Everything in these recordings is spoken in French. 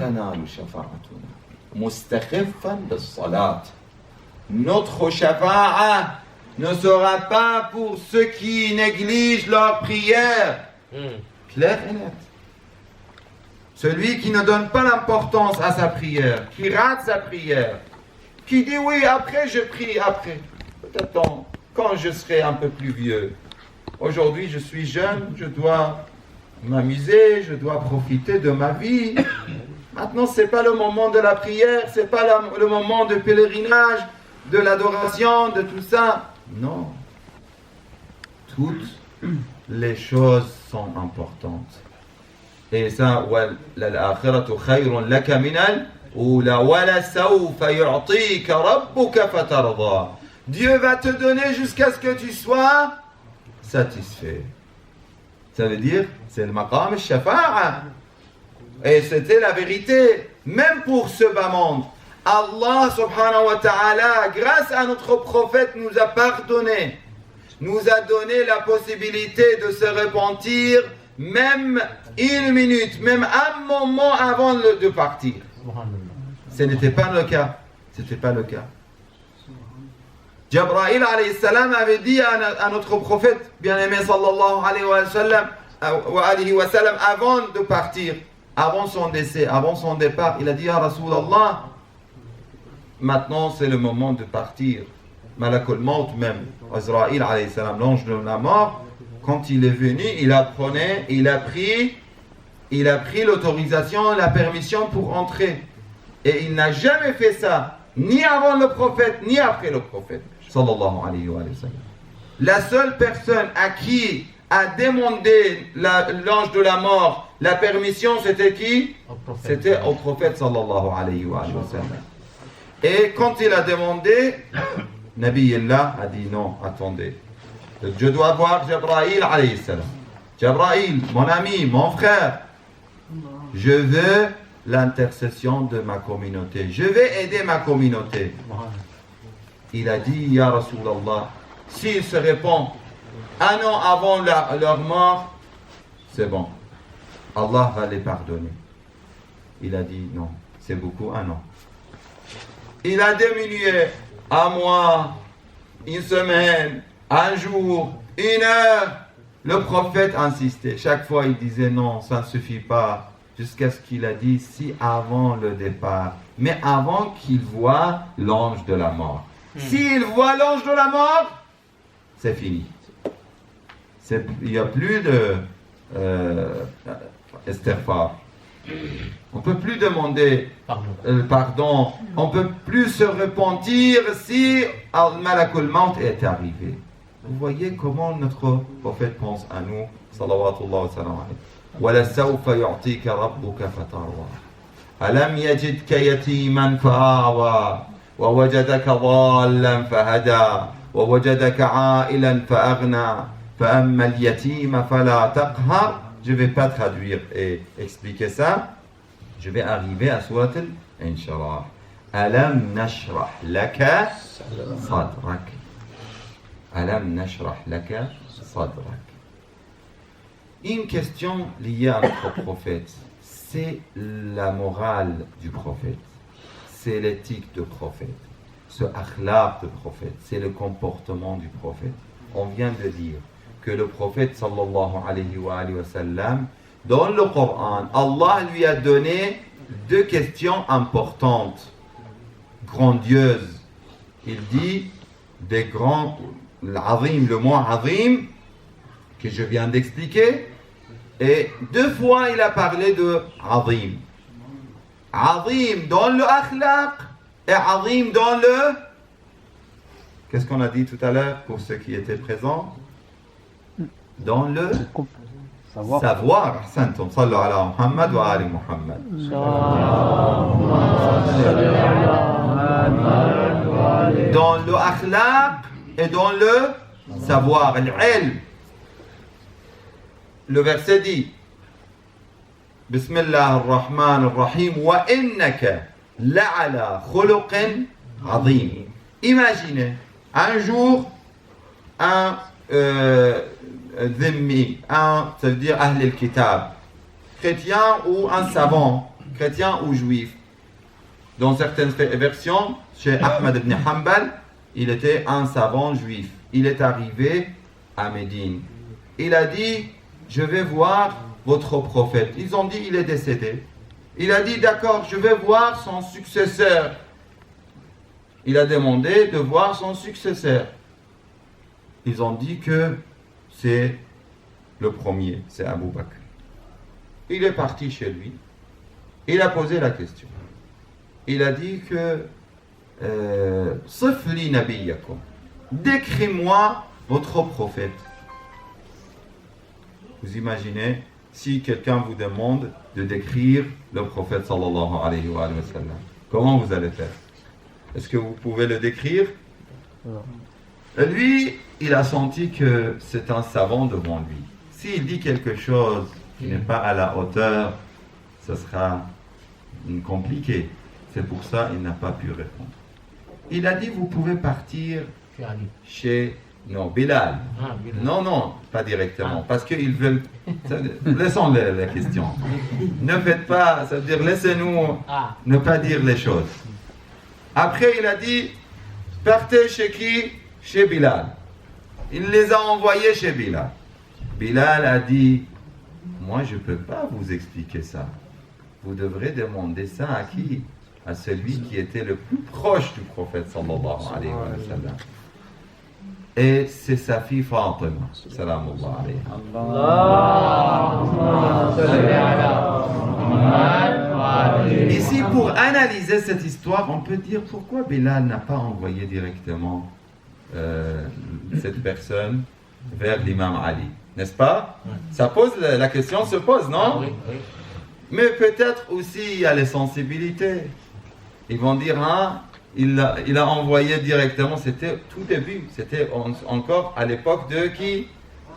تنال شفاعتنا مستخفا بالصلاة. Notre shafa'a ne sera pas pour ceux qui négligent leur prière. Clair et net. Celui qui ne donne pas l'importance à sa prière, qui rate sa prière, qui dit oui, après je prie, après. Peut-être quand je serai un peu plus vieux. Aujourd'hui, je suis jeune, je dois m'amuser, je dois profiter de ma vie. Maintenant, ce n'est pas le moment de la prière, ce n'est pas le moment de pèlerinage, de l'adoration, de tout ça. Non. Toutes les choses sont importantes. Et ça, وَالْآخِرَةُ خَيْرٌ لَكَ مِنَ الْأُولَى وَلَسَوْفَ يُعْطِيكَ رَبُّكَ فَتَرْضَى. Dieu va te donner jusqu'à ce que tu sois satisfait. Ça veut dire, c'est le maqam al-shafa'a. Et c'était la vérité, même pour ce bas monde. Allah subhanahu wa ta'ala, grâce à notre prophète, nous a pardonné, nous a donné la possibilité de se repentir, même une minute, même un moment avant de partir. Ce n'était pas le cas. C'était pas le cas. Jabraïl alayhi salam avait dit à notre prophète, bien-aimé sallallahu alayhi wa sallam, avant de partir, avant son décès, avant son départ, il a dit à Rasulallah, maintenant c'est le moment de partir. Malakul Maut même, Azraïl alayhi salam, l'ange de la mort, quand il est venu, il a pris l'autorisation, la permission pour entrer. Et il n'a jamais fait ça, ni avant le prophète, ni après le prophète. Sallallahu alayhi wa sallam. La seule personne à qui a demandé l'ange de la mort la permission, c'était qui? C'était au prophète sallallahu alayhi wa sallam. Et quand il a demandé, Nabi Allah a dit non, attendez. Je dois voir Jabraïl alayhi salam. Jabraïl, mon ami, mon frère, je veux l'intercession de ma communauté. Je vais aider ma communauté. Il a dit, Ya Rasulallah, s'il se répond un an avant leur mort, c'est bon. Allah va les pardonner. Il a dit non, c'est beaucoup, un an. Il a diminué un mois, une semaine, un jour, une heure. Le prophète insistait. Chaque fois, il disait non, ça ne suffit pas. Jusqu'à ce qu'il a dit si avant le départ, mais avant qu'il voie l'ange de la mort. S'il voit l'ange de la mort, c'est fini. Il n'y a plus de istighfar. On ne peut plus demander pardon. On ne peut plus se repentir si Al-Malakul Maut est arrivé. Vous voyez comment notre prophète pense à nous. Salawatullah wa salam alayhi. وَلَسَوْفَ يُعْطِيكَ رَبُّكَ فَتَرْضَى أَلَمْ يَجِدْكَ يَتِيمًا فَآوَى وَوَجَدَكَ ضَالًّا فَهَدَى وَوَجَدَكَ عَائِلًا فَأَغْنَى فَأَمَّا الْيَتِيمَ فَلَا تَقْهَرْ. Je ne vais pas traduire et expliquer ça. Je vais arriver à Surat al-Inshirah. Alam nashrah laka sadrak. Alam nashrah laka sadrak. Une question liée à notre prophète, c'est la morale du prophète, c'est l'éthique du prophète, ce akhlaq du prophète, c'est le comportement du prophète. On vient de dire que le prophète sallallahu alayhi wa sallam, dans le Coran, Allah lui a donné deux questions importantes, grandieuses. Il dit des grands, l'azim, le mot azim, que je viens d'expliquer, et deux fois il a parlé de azim. Azim dans le akhlaq et azim dans le... Qu'est-ce qu'on a dit tout à l'heure pour ceux qui étaient présents? Dans le savoir. Ahsantum, sallu ala Muhammad wa ali Muhammad. Dans le akhlaq et dans le savoir, l'ilm. Le verset dit Bismillah ar-Rahman ar-Rahim wa innaka la'ala khuluqin azim. Imaginez un jour un dhimmi, ça veut dire Ahl al-Kitab, chrétien ou un savant chrétien ou juif. Dans certaines versions, chez Ahmad ibn Hanbal, il était un savant juif. Il est arrivé à Médine. Il a dit, je vais voir votre prophète. Ils ont dit, il est décédé. Il a dit, d'accord, je vais voir son successeur. Il a demandé de voir son successeur. Ils ont dit que c'est le premier, c'est Abu Bakr. Il est parti chez lui. Il a posé la question. Il a dit que Sifli nabiyakum, décris-moi votre prophète. Vous imaginez si quelqu'un vous demande de décrire le prophète sallallahu alayhi wa sallam, comment vous allez faire? Est-ce que vous pouvez le décrire? Non. Lui, il a senti que c'est un savant devant lui. S'il dit quelque chose qui n'est pas à la hauteur, ce sera compliqué. C'est pour ça qu'il n'a pas pu répondre. Il a dit, vous pouvez partir chez... Non, Bilal. Non, pas directement. Parce qu'ils veulent... Laissons la question. Ne faites pas... Ça veut dire, laissez-nous ne pas dire les choses. Après, il a dit, partez chez qui? Chez Bilal. Il les a envoyés chez Bilal. Bilal a dit, moi je ne peux pas vous expliquer ça. Vous devrez demander ça à qui? À celui qui était le plus proche du prophète sallallahu alayhi wa sallam. Et c'est sa fille Fatima, salamullah alayha. Ici, pour analyser cette histoire, on peut dire pourquoi Bilal n'a pas envoyé directement cette personne vers l'imam Ali, n'est-ce pas? Ça pose, la question se pose, non? Mais peut-être aussi il y a les sensibilités. Ils vont dire, il a envoyé directement, c'était tout début, c'était encore à l'époque de qui?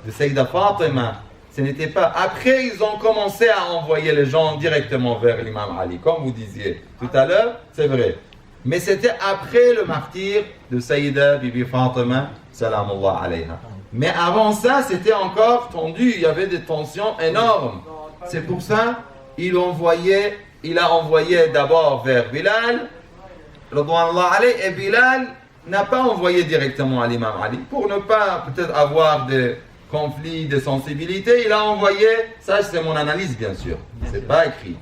De Sayyida Fatima. Ce n'était pas. Après, ils ont commencé à envoyer les gens directement vers l'imam Ali, comme vous disiez tout à l'heure, c'est vrai. Mais c'était après le martyre de Sayyida Bibi Fatima, salamullah alayha. Mais avant ça, c'était encore tendu, il y avait des tensions énormes. C'est pour ça il a envoyé d'abord vers Bilal, et Bilal n'a pas envoyé directement à l'imam Ali, pour ne pas peut-être avoir de conflits de sensibilité. Il a envoyé, ça c'est mon analyse bien sûr, c'est pas écrit.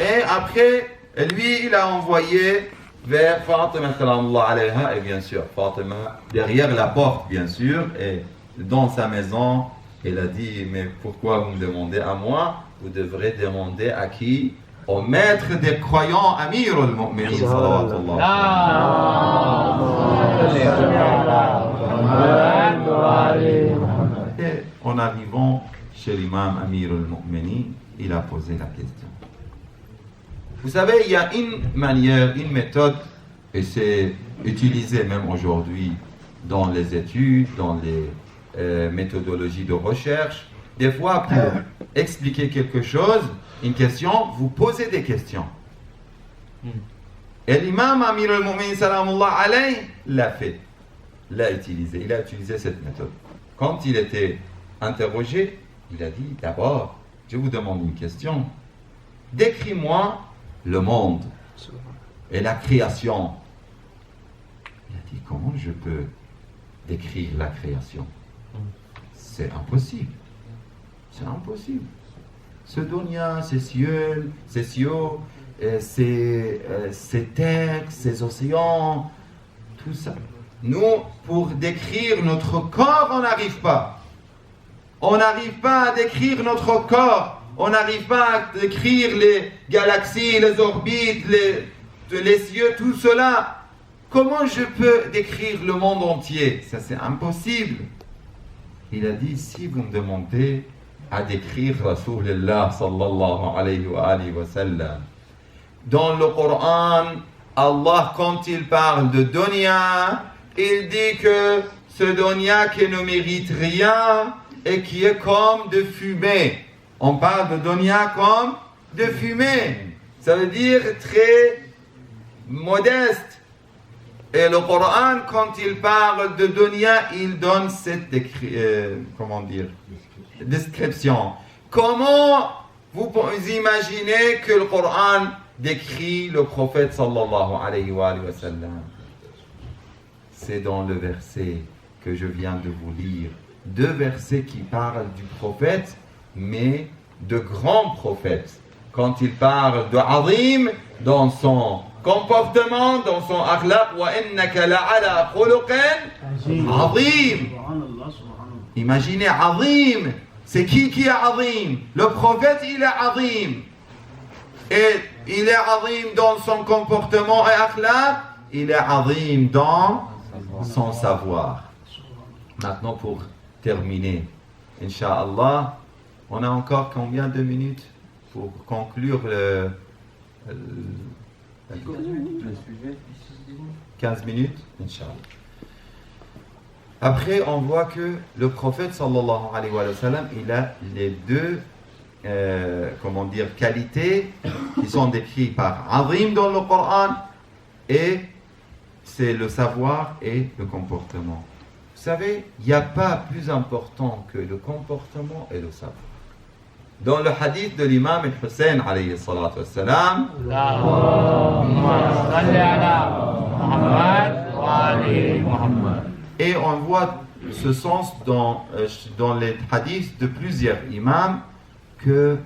Et après, lui il a envoyé vers Fatima salamullah alayha, et bien sûr Fatima derrière la porte bien sûr, et dans sa maison, il a dit, mais pourquoi vous me demandez à moi? Vous devrez demander à qui? Au maître des croyants, Amir al-Mu'minin, salawatullah. Et en arrivant chez l'imam Amir al-Mu'minin, il a posé la question. Vous savez, il y a une manière, une méthode, et c'est utilisé même aujourd'hui dans les études, dans les méthodologies de recherche. Des fois, pour expliquer quelque chose, une question, vous posez des questions. Et l'imam Amir al-Mu'minin salamullah alayhi l'a fait, l'a utilisé, il a utilisé cette méthode. Quand il était interrogé, il a dit, d'abord, je vous demande une question. Décris-moi le monde et la création. Il a dit, comment je peux décrire la création? C'est impossible. C'est impossible. Ce dunya, ces cieux, ces terres, ces océans, tout ça. Nous, pour décrire notre corps, on n'arrive pas. On n'arrive pas à décrire notre corps. On n'arrive pas à décrire les galaxies, les orbites, les cieux, tout cela. Comment je peux décrire le monde entier? Ça, c'est impossible. Il a dit, si vous me demandez à décrire Rasulullah sallallahu alayhi wa sallam, dans le Coran, Allah, quand il parle de dunya, il dit que ce dunya qui ne mérite rien et qui est comme de fumée. On parle de dunya comme de fumée. Ça veut dire très modeste. Et le Coran, quand il parle de dunya, il donne cette description. Comment Vous imaginez que le Coran décrit le prophète sallallahu alayhi wa sallam. C'est dans le verset que je viens de vous lire. 2 versets qui parlent du prophète, mais de grands prophètes. Quand il parle de Azim, dans son comportement, dans son akhlaq, wa innaka la'ala khuluqin azim. Imaginez Azim. C'est qui est Azim? Le prophète, il est Azim. Et il est Azim dans son comportement et akhlaq. Il est Azim dans son savoir. Maintenant, pour terminer, Inch'Allah, on a encore combien de minutes pour conclure le 15 minutes, Inch'Allah. Après, on voit que le prophète sallallahu alayhi wa sallam, il a les 2 qualités qui sont décrites par Azim dans le Coran, et c'est le savoir et le comportement. Vous savez, il n'y a pas plus important que le comportement et le savoir. Dans le hadith de l'imam al-Hussein alayhi salatu wassalam, et on voit ce sens dans les hadiths de plusieurs imams, qu'il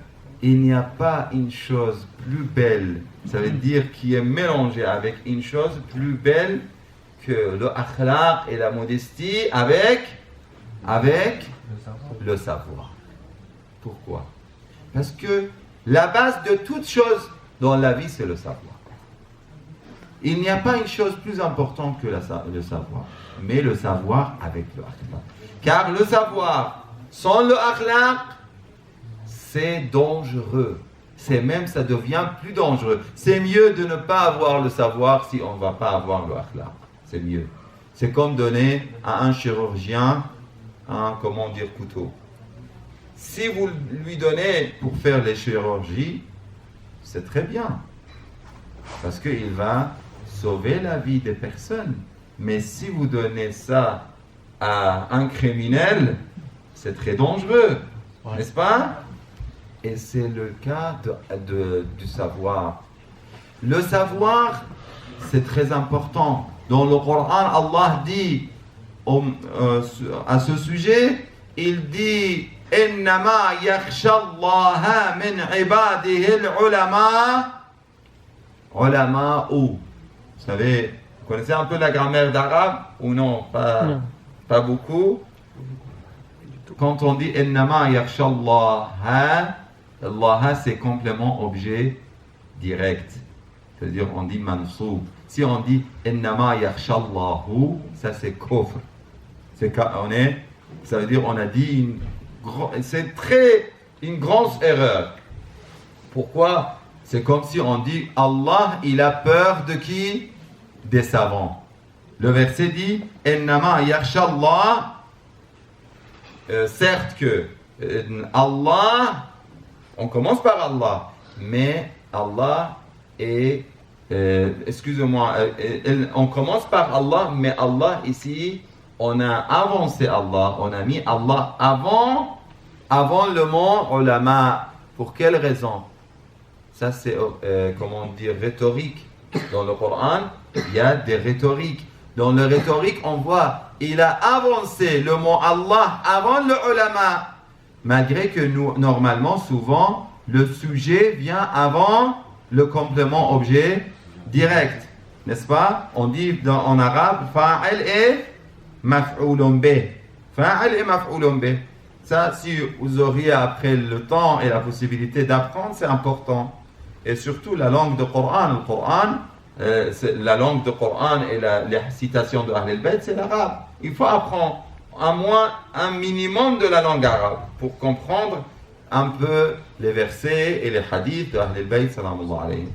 n'y a pas une chose plus belle, ça veut dire qui est mélangée avec une chose plus belle que le akhlaq et la modestie avec le savoir. Pourquoi? Parce que la base de toute chose dans la vie, c'est le savoir. Il n'y a pas une chose plus importante que le savoir, mais le savoir avec le akhlaq. Car le savoir sans le akhlaq, c'est dangereux. Ça devient plus dangereux. C'est mieux de ne pas avoir le savoir si on ne va pas avoir le akhlaq. C'est mieux. C'est comme donner à un chirurgien un, couteau. Si vous lui donnez pour faire les chirurgies, c'est très bien. Parce qu'il va sauver la vie des personnes. Mais si vous donnez ça à un criminel, c'est très dangereux. Ouais. N'est-ce pas? Et c'est le cas du savoir. Le savoir, c'est très important. Dans le Coran, Allah dit à ce sujet, il dit Innama yakhshallaha min ibadihi al-ulama. Ulama ou. Vous savez, vous connaissez un peu la grammaire d'arabe ou non? Pas beaucoup. Quand on dit Innama yakhshallaha, Allah, c'est complément objet direct. C'est-à-dire, on dit mansoub. Si on dit Innama yakhshallahu, ça c'est kufr. Ça veut dire, on a dit une grande erreur. Pourquoi? C'est comme si on dit Allah, il a peur de qui? Des savants. Le verset dit Innama yakhshallah. Certes que Allah, on commence par Allah, mais Allah est, on commence par Allah, mais Allah ici, on a avancé Allah, on a mis Allah avant le mot ulama. Pour quelle raison? Ça c'est, rhétorique. Dans le Coran, il y a des rhétoriques. Dans le rhétorique, on voit, il a avancé le mot Allah avant le ulama. Malgré que nous, normalement, souvent, le sujet vient avant le complément objet direct. N'est-ce pas? On dit en arabe, fa'al et maf'oulun bih. Fa'al et maf'oulun bih. Ça, si vous auriez après le temps et la possibilité d'apprendre, c'est important. Et surtout la langue de Coran. Le Coran, la langue de Coran et les citations de Ahl al-Bayt, c'est l'arabe. Il faut apprendre un minimum de la langue arabe pour comprendre un peu les versets et les hadiths de Ahl al-Bayt sallallahu alayhi.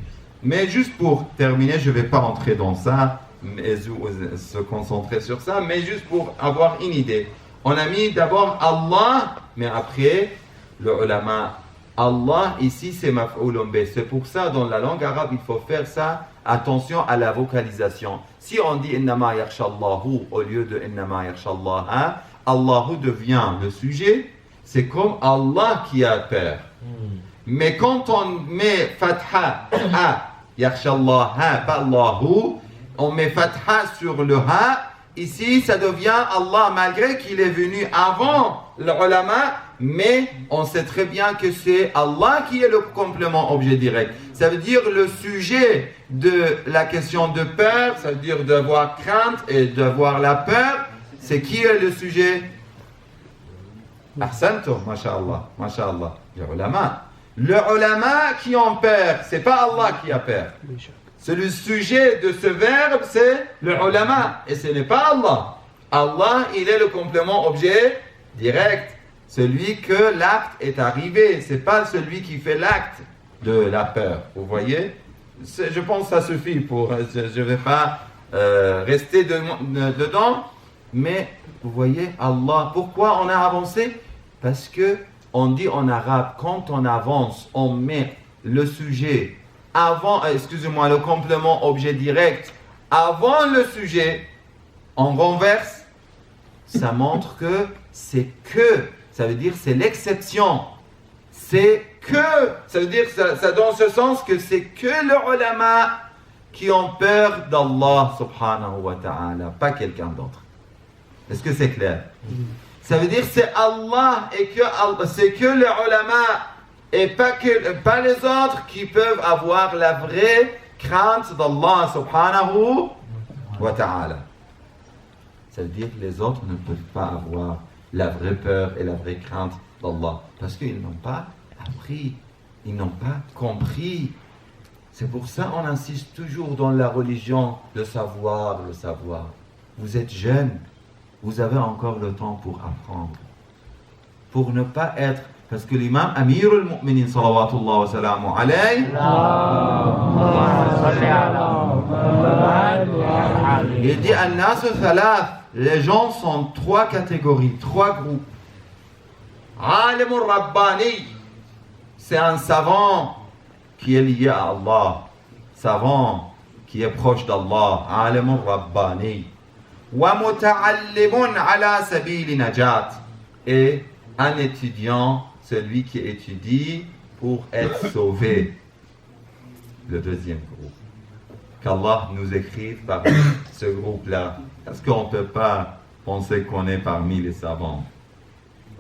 Mais juste pour terminer, je ne vais pas entrer dans ça, mais se concentrer sur ça, mais juste pour avoir une idée. On a mis d'abord Allah, mais après le ulama. Allah, ici, c'est maf'oulun bih. C'est pour ça, dans la langue arabe, il faut faire ça. Attention à la vocalisation. Si on dit innama yakhshallahu au lieu de innama yakhshallaha, Allahu devient le sujet. C'est comme Allah qui a peur. Mais quand on met fatha, ha, yakhshallah, ha, pas Allahu, on met fatha sur le ha, ici ça devient Allah, malgré qu'il est venu avant le ulama, mais on sait très bien que c'est Allah qui est le complément objet direct. Ça veut dire le sujet de la question de peur, ça veut dire d'avoir crainte et d'avoir la peur, c'est qui est le sujet? Ahsantum, masha'Allah, masha'Allah, le ulama. Le ulama qui ont peur, c'est pas Allah qui a peur. C'est le sujet de ce verbe, c'est le ulama, et ce n'est pas Allah. Allah, il est le complément objet direct, celui que l'acte est arrivé, c'est pas celui qui fait l'acte de la peur. Vous voyez? Je pense que ça suffit pour. Je ne vais pas rester dedans, mais vous voyez, Allah, pourquoi on a avancé? Parce que on dit en arabe, quand on avance, on met le sujet avant, le complément objet direct avant le sujet, on renverse, ça montre que c'est que, ça veut dire c'est l'exception, c'est que, ça veut dire, ça donne ce sens que c'est que le ulama qui ont peur d'Allah subhanahu wa ta'ala, pas quelqu'un d'autre. Est-ce que c'est clair? Ça veut dire c'est Allah et que c'est que le ulama et pas les autres qui peuvent avoir la vraie crainte d'Allah subhanahu wa ta'ala. Ça veut dire que les autres ne peuvent pas avoir la vraie peur et la vraie crainte d'Allah parce qu'ils n'ont pas appris, ils n'ont pas compris. C'est pour ça qu'on insiste toujours dans la religion, le savoir. Vous êtes jeunes, vous avez encore le temps pour apprendre. Pour ne pas être, parce que l'imam Amir al-Mu'minin salawatullah wa salamu alayhi, il dit An-nasu thalath, les gens sont trois catégories, trois groupes. Alimur Rabbani, c'est un savant qui est lié à Allah, savant qui est proche d'Allah, Alimur Rabbani. Wa muta'allimun ala sabili najat, et un étudiant, celui qui étudie pour être sauvé. Le deuxième groupe. Qu'Allah nous écrive parmi ce groupe-là. Parce qu'on ne peut pas penser qu'on est parmi les savants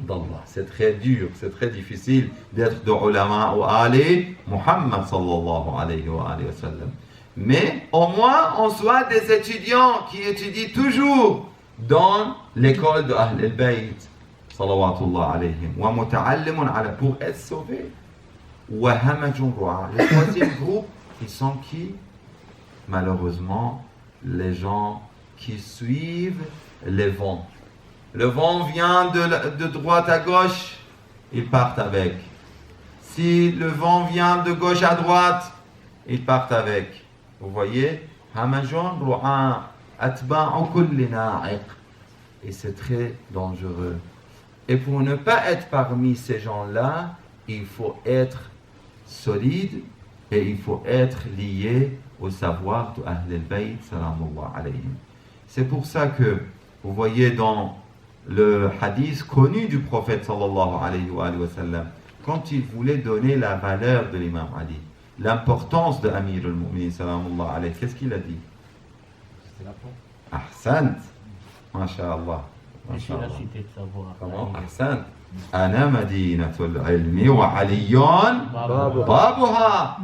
d'Allah. C'est très dur, c'est très difficile d'être de ulama ou ali Muhammad sallallahu alayhi wa sallam. Mais au moins, on soit des étudiants qui étudient toujours dans l'école de Ahl al-Bayt, salawatullah alayhim, wa muta'allimun ala, pour être sauvés. Wa hamajun ru'a. Le troisième groupe, ils sont qui? Malheureusement, les gens qui suivent les vents. Le vent vient de droite à gauche, ils partent avec. Si le vent vient de gauche à droite, ils partent avec. Vous voyez, Hamajon ru'a atba'u kulli na'iq. Et c'est très dangereux. Et pour ne pas être parmi ces gens-là, il faut être solide et il faut être lié au savoir de Ahl al-Bayt salamullah alayhim. C'est pour ça que vous voyez dans le hadith connu du prophète sallallahu alayhi wa sallam, quand il voulait donner la valeur de l'imam Ali, l'importance de Amir al-Mu'minin salamullah alayhi, qu'est-ce qu'il a dit? Ahsant, masha'Allah. Comment? Ahsant. Ana madinatul ilmi wa aliyun babuha.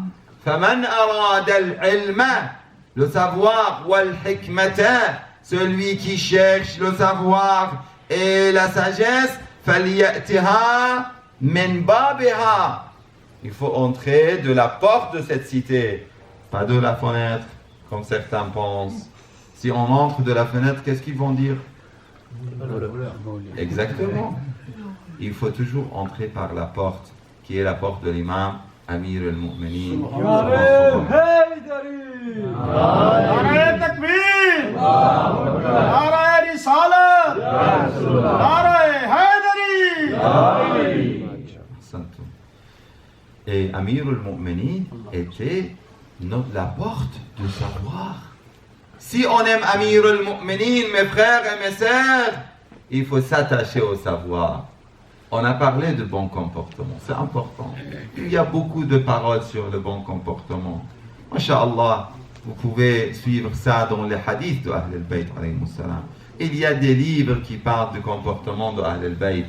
Faman arada al-ilma, le savoir, wal hikmata, celui qui cherche le savoir et la sagesse, falyatiha min babiha. Il faut entrer de la porte de cette cité, pas de la fenêtre, comme certains pensent. Si on entre de la fenêtre, qu'est-ce qu'ils vont dire? Exactement. Il faut toujours entrer par la porte, qui est la porte de l'imam Amir al-Mu'minin. Et Amir al-Mu'minin était la porte du savoir. Si on aime Amir al-Mu'minin, mes frères et mes sœurs, il faut s'attacher au savoir. On a parlé de bon comportement, c'est important. Il y a beaucoup de paroles sur le bon comportement. Masha'Allah, vous pouvez suivre ça dans les hadiths de Ahl al-Bayt alayhimus salam. Il y a des livres qui parlent du comportement de Ahl al-Bayt.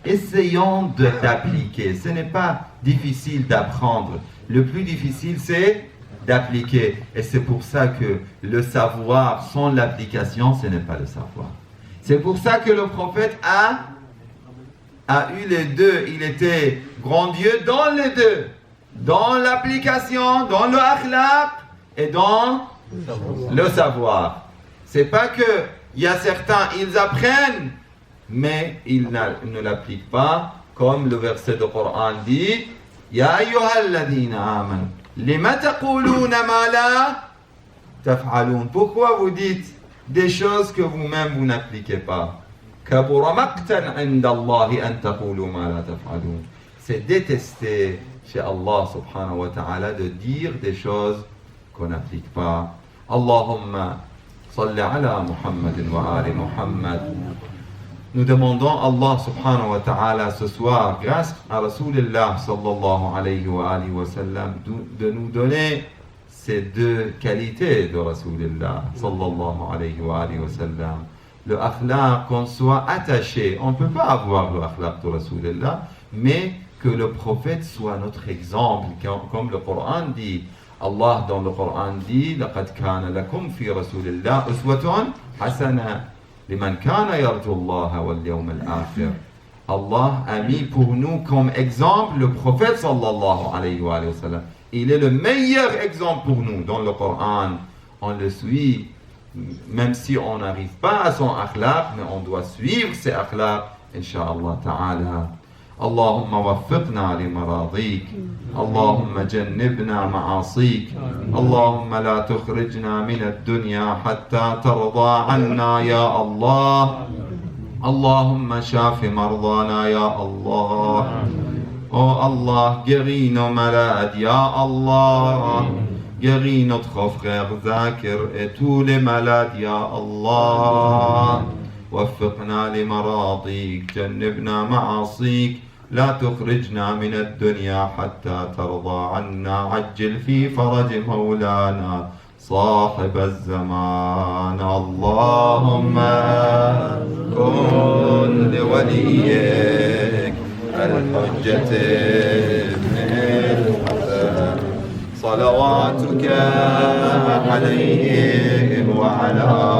Essayons d'appliquer. Ce n'est pas difficile d'apprendre. Le plus difficile, c'est d'appliquer. Et c'est pour ça que le savoir sans l'application, ce n'est pas le savoir. C'est pour ça que le prophète a eu les deux. Il était grand Dieu dans les deux. Dans l'application, dans le akhlaq et dans le savoir. C'est pas que il y a certains, ils apprennent, mais ils ne l'appliquent pas, comme le verset du Coran dit, Ya ayyuhalladhina amanu, lima taquluna ma la taf'alun. Pourquoi vous dites des choses que vous-même vous n'appliquez pas? Kabura maqtan 'inda Allahi an taqulu ma la taf'alun. C'est détesté chez Allah subhanahu wa ta'ala de dire des choses qu'on n'applique pas. Allahumma salli ala Muhammadin wa ali Muhammad. Nous demandons à Allah subhanahu wa ta'ala ce soir, grâce à Rasulullah sallallahu alayhi wa sallam, de nous donner ces deux qualités de Rasulullah sallallahu alayhi wa sallam. Le akhlaq, qu'on soit attaché. On ne peut pas avoir le akhlaq de Rasulullah, mais que le prophète soit notre exemple, comme le Coran dit. Allah dans le Coran dit لقد كان لكم في رسول الله أسوة حسنة لمن كان يرجو الله واليوم الآخر. Allah a mis pour nous comme exemple le prophète sallallahu alayhi wa sallam. Il est le meilleur exemple pour nous dans le Coran. On le suit, même si on n'arrive pas à son akhlaq, mais on doit suivre ses akhlaq, insha'Allah ta'ala. اللهم وفقنا لمراضيك اللهم جنبنا معاصيك اللهم لا تخرجنا من الدنيا حتى ترضى عنا يا الله اللهم شاف مرضانا يا الله Oh Allah, guéris nos malades, Ya Allah, guéris notre frère Zakir et tous les malades, Ya Allah. وفقنا لمراضيك جنبنا معاصيك لا تخرجنا من الدنيا حتى ترضى عنا عجل في فرج مولانا صاحب الزمان اللهم كن لوليك الحجة ابن الحسن صلواتك عليه وعلى